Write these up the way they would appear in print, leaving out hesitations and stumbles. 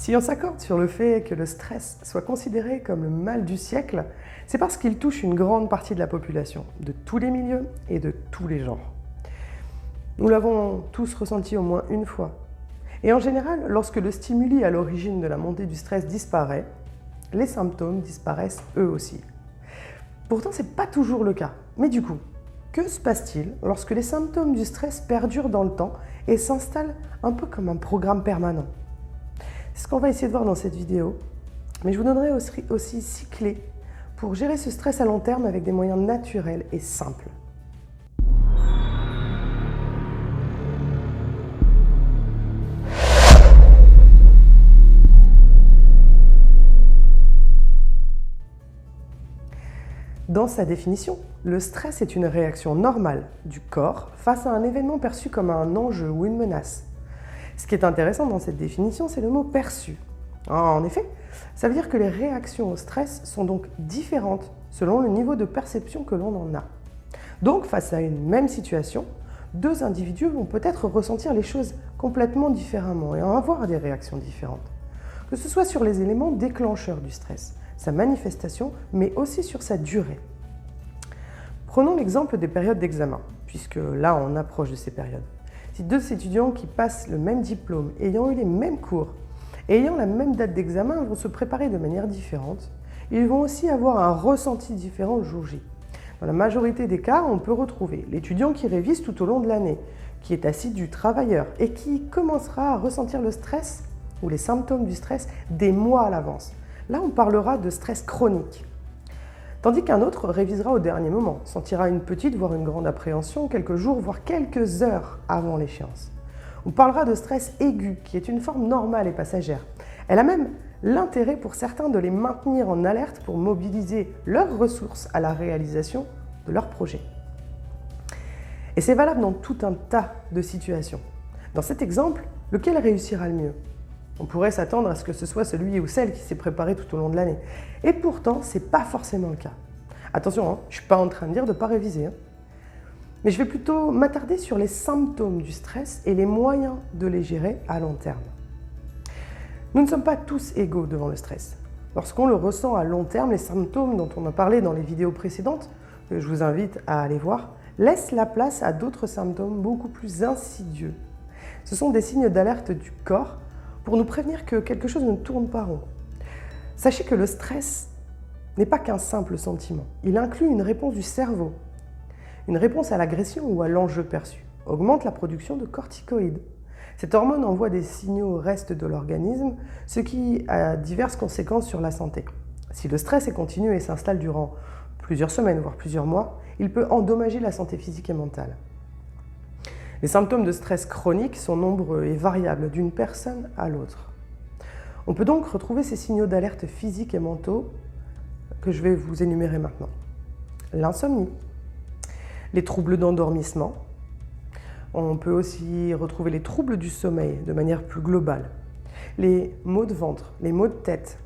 Si on s'accorde sur le fait que le stress soit considéré comme le mal du siècle, c'est parce qu'il touche une grande partie de la population, de tous les milieux et de tous les genres. Nous l'avons tous ressenti au moins une fois. Et en général, lorsque le stimuli à l'origine de la montée du stress disparaît, les symptômes disparaissent eux aussi. Pourtant, ce n'est pas toujours le cas. Mais du coup, que se passe-t-il lorsque les symptômes du stress perdurent dans le temps et s'installent un peu comme un programme permanent? C'est ce qu'on va essayer de voir dans cette vidéo. Mais je vous donnerai aussi 6 clés pour gérer ce stress à long terme avec des moyens naturels et simples. Dans sa définition, le stress est une réaction normale du corps face à un événement perçu comme un enjeu ou une menace. Ce qui est intéressant dans cette définition, c'est le mot « perçu ». En effet, ça veut dire que les réactions au stress sont donc différentes selon le niveau de perception que l'on en a. Donc, face à une même situation, deux individus vont peut-être ressentir les choses complètement différemment et en avoir des réactions différentes. Que ce soit sur les éléments déclencheurs du stress, sa manifestation, mais aussi sur sa durée. Prenons l'exemple des périodes d'examen, puisque là on approche de ces périodes. Si deux étudiants qui passent le même diplôme, ayant eu les mêmes cours et ayant la même date d'examen vont se préparer de manière différente, ils vont aussi avoir un ressenti différent le jour J. Dans la majorité des cas, on peut retrouver l'étudiant qui révise tout au long de l'année, qui est assidu travailleur et qui commencera à ressentir le stress ou les symptômes du stress des mois à l'avance. Là, on parlera de stress chronique. Tandis qu'un autre révisera au dernier moment, sentira une petite voire une grande appréhension quelques jours voire quelques heures avant l'échéance. On parlera de stress aigu, qui est une forme normale et passagère. Elle a même l'intérêt pour certains de les maintenir en alerte pour mobiliser leurs ressources à la réalisation de leurs projets. Et c'est valable dans tout un tas de situations. Dans cet exemple, lequel réussira le mieux ? On pourrait s'attendre à ce que ce soit celui ou celle qui s'est préparé tout au long de l'année. Et pourtant, ce n'est pas forcément le cas. Attention, je ne suis pas en train de dire de ne pas réviser. Mais je vais plutôt m'attarder sur les symptômes du stress et les moyens de les gérer à long terme. Nous ne sommes pas tous égaux devant le stress. Lorsqu'on le ressent à long terme, les symptômes dont on a parlé dans les vidéos précédentes, que je vous invite à aller voir, laissent la place à d'autres symptômes beaucoup plus insidieux. Ce sont des signes d'alerte du corps pour nous prévenir que quelque chose ne tourne pas rond. Sachez que le stress n'est pas qu'un simple sentiment. Il inclut une réponse du cerveau, une réponse à l'agression ou à l'enjeu perçu, augmente la production de corticoïdes. Cette hormone envoie des signaux au reste de l'organisme, ce qui a diverses conséquences sur la santé. Si le stress est continu et s'installe durant plusieurs semaines, voire plusieurs mois, il peut endommager la santé physique et mentale. Les symptômes de stress chronique sont nombreux et variables d'une personne à l'autre. On peut donc retrouver ces signaux d'alerte physiques et mentaux que je vais vous énumérer maintenant. L'insomnie, les troubles d'endormissement. On peut aussi retrouver les troubles du sommeil de manière plus globale. Les maux de ventre, les maux de tête,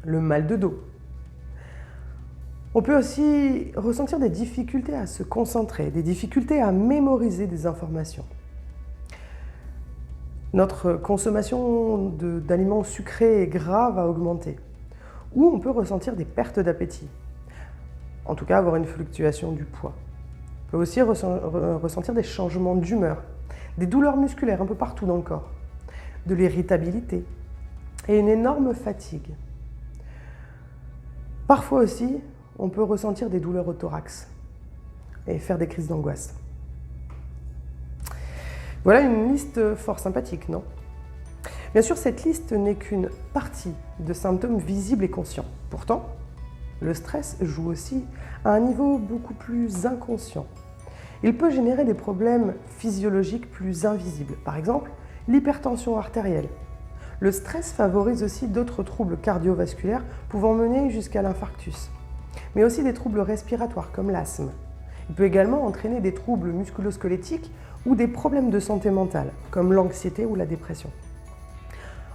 le mal de dos. On peut aussi ressentir des difficultés à se concentrer, des difficultés à mémoriser des informations. Notre consommation d'aliments sucrés et gras va augmenter. Ou on peut ressentir des pertes d'appétit. En tout cas, avoir une fluctuation du poids. On peut aussi ressentir des changements d'humeur, des douleurs musculaires un peu partout dans le corps, de l'irritabilité et une énorme fatigue. Parfois aussi, on peut ressentir des douleurs au thorax et faire des crises d'angoisse. Voilà une liste fort sympathique, non? Bien sûr, cette liste n'est qu'une partie de symptômes visibles et conscients. Pourtant, le stress joue aussi à un niveau beaucoup plus inconscient. Il peut générer des problèmes physiologiques plus invisibles. Par exemple, l'hypertension artérielle. Le stress favorise aussi d'autres troubles cardiovasculaires pouvant mener jusqu'à l'infarctus, mais aussi des troubles respiratoires comme l'asthme. Il peut également entraîner des troubles musculo-squelettiques ou des problèmes de santé mentale, comme l'anxiété ou la dépression.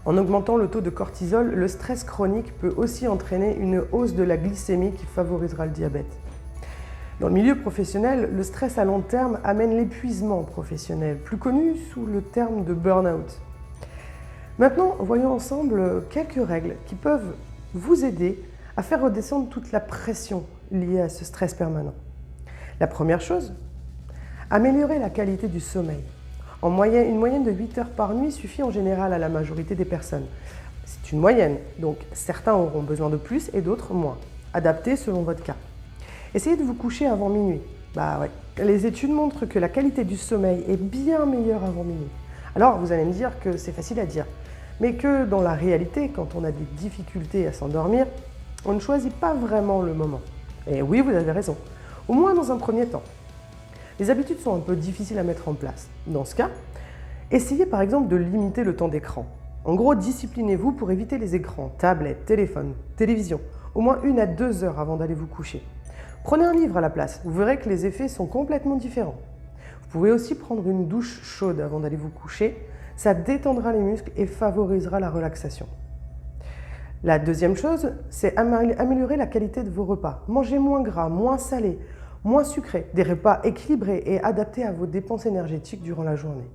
En augmentant le taux de cortisol, le stress chronique peut aussi entraîner une hausse de la glycémie qui favorisera le diabète. Dans le milieu professionnel, le stress à long terme amène l'épuisement professionnel, plus connu sous le terme de burn-out. Maintenant, voyons ensemble quelques règles qui peuvent vous aider à faire redescendre toute la pression liée à ce stress permanent. La première chose, améliorer la qualité du sommeil. Une moyenne de 8 heures par nuit suffit en général à la majorité des personnes. C'est une moyenne, donc certains auront besoin de plus et d'autres moins, adapté selon votre cas. Essayez de vous coucher avant minuit. Les études montrent que la qualité du sommeil est bien meilleure avant minuit. Alors vous allez me dire que c'est facile à dire, mais que dans la réalité, quand on a des difficultés à s'endormir, on ne choisit pas vraiment le moment. Et oui, vous avez raison, au moins dans un premier temps. Les habitudes sont un peu difficiles à mettre en place. Dans ce cas, essayez par exemple de limiter le temps d'écran. En gros, disciplinez-vous pour éviter les écrans, tablettes, téléphones, télévision, au moins 1 à 2 heures avant d'aller vous coucher. Prenez un livre à la place, vous verrez que les effets sont complètement différents. Vous pouvez aussi prendre une douche chaude avant d'aller vous coucher, ça détendra les muscles et favorisera la relaxation. La deuxième chose, c'est améliorer la qualité de vos repas. Mangez moins gras, moins salé, moins sucré, des repas équilibrés et adaptés à vos dépenses énergétiques durant la journée.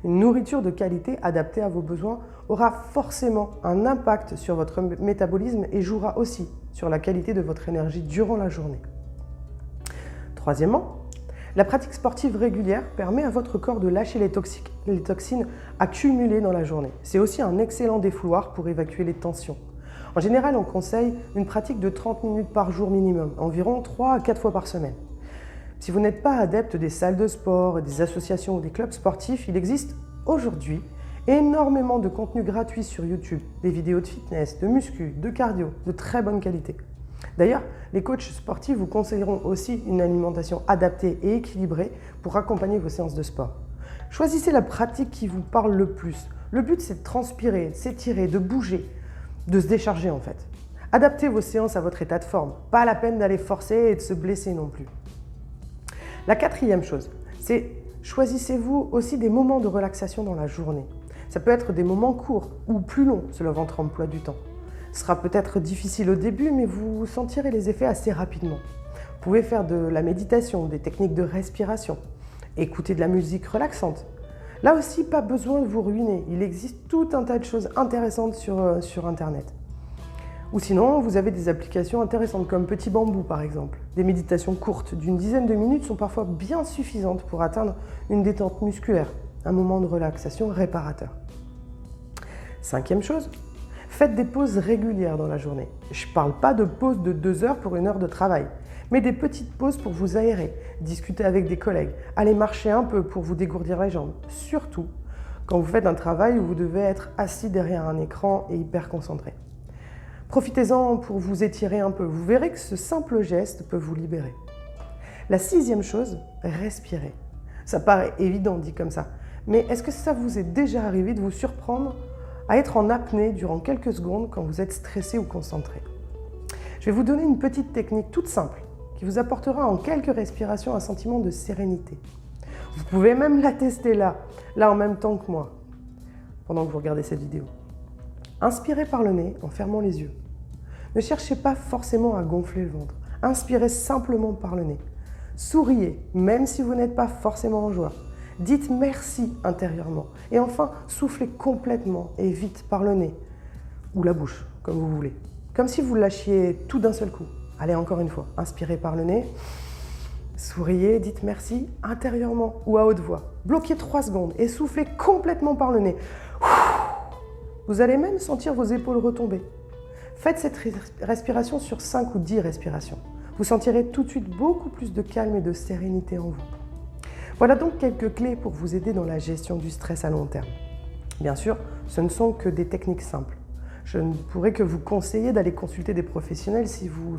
Une nourriture de qualité adaptée à vos besoins aura forcément un impact sur votre métabolisme et jouera aussi sur la qualité de votre énergie durant la journée. Troisièmement, la pratique sportive régulière permet à votre corps de lâcher les toxines accumulées dans la journée. C'est aussi un excellent défouloir pour évacuer les tensions. En général, on conseille une pratique de 30 minutes par jour minimum, environ 3 à 4 fois par semaine. Si vous n'êtes pas adepte des salles de sport, des associations ou des clubs sportifs, il existe aujourd'hui énormément de contenu gratuit sur YouTube, des vidéos de fitness, de muscu, de cardio, de très bonne qualité. D'ailleurs, les coachs sportifs vous conseilleront aussi une alimentation adaptée et équilibrée pour accompagner vos séances de sport. Choisissez la pratique qui vous parle le plus. Le but, c'est de transpirer, de s'étirer, de bouger, de se décharger en fait. Adaptez vos séances à votre état de forme. Pas la peine d'aller forcer et de se blesser non plus. La quatrième chose, c'est choisissez-vous aussi des moments de relaxation dans la journée. Ça peut être des moments courts ou plus longs selon votre emploi du temps. Ce sera peut-être difficile au début, mais vous sentirez les effets assez rapidement. Vous pouvez faire de la méditation, des techniques de respiration, écouter de la musique relaxante. Là aussi, pas besoin de vous ruiner. Il existe tout un tas de choses intéressantes sur Internet. Ou sinon, vous avez des applications intéressantes comme Petit Bambou par exemple. Des méditations courtes d'une dizaine de minutes sont parfois bien suffisantes pour atteindre une détente musculaire, un moment de relaxation réparateur. Cinquième chose, faites des pauses régulières dans la journée. Je ne parle pas de pauses de 2 heures pour 1 heure de travail, mais des petites pauses pour vous aérer, discuter avec des collègues, aller marcher un peu pour vous dégourdir les jambes. Surtout quand vous faites un travail où vous devez être assis derrière un écran et hyper concentré. Profitez-en pour vous étirer un peu. Vous verrez que ce simple geste peut vous libérer. La sixième chose, respirez. Ça paraît évident dit comme ça, mais est-ce que ça vous est déjà arrivé de vous surprendre à être en apnée durant quelques secondes quand vous êtes stressé ou concentré? Je vais vous donner une petite technique toute simple qui vous apportera en quelques respirations un sentiment de sérénité. Vous pouvez même la tester là en même temps que moi, pendant que vous regardez cette vidéo. Inspirez par le nez en fermant les yeux. Ne cherchez pas forcément à gonfler le ventre. Inspirez simplement par le nez. Souriez, même si vous n'êtes pas forcément en joie. Dites merci intérieurement. Et enfin, soufflez complètement et vite par le nez. Ou la bouche, comme vous voulez. Comme si vous lâchiez tout d'un seul coup. Allez, encore une fois. Inspirez par le nez. Souriez, dites merci intérieurement ou à haute voix. Bloquez 3 secondes et soufflez complètement par le nez. Vous allez même sentir vos épaules retomber. Faites cette respiration sur 5 ou 10 respirations. Vous sentirez tout de suite beaucoup plus de calme et de sérénité en vous. Voilà donc quelques clés pour vous aider dans la gestion du stress à long terme. Bien sûr, ce ne sont que des techniques simples. Je ne pourrais que vous conseiller d'aller consulter des professionnels si vous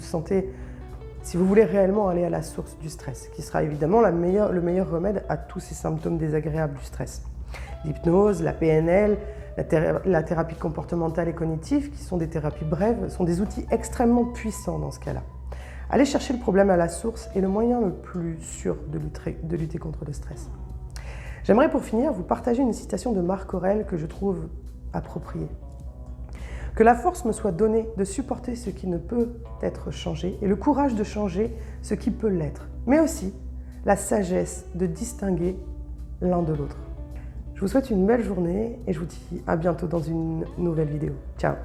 voulez réellement aller à la source du stress, qui sera évidemment le meilleur remède à tous ces symptômes désagréables du stress. L'hypnose, la PNL, la thérapie comportementale et cognitive, qui sont des thérapies brèves, sont des outils extrêmement puissants dans ce cas-là. Allez chercher le problème à la source est le moyen le plus sûr de lutter contre le stress. J'aimerais pour finir vous partager une citation de Marc Aurèle que je trouve appropriée. Que la force me soit donnée de supporter ce qui ne peut être changé et le courage de changer ce qui peut l'être, mais aussi la sagesse de distinguer l'un de l'autre. Je Je vous souhaite une belle journée et je vous dis à bientôt dans une nouvelle vidéo. Ciao!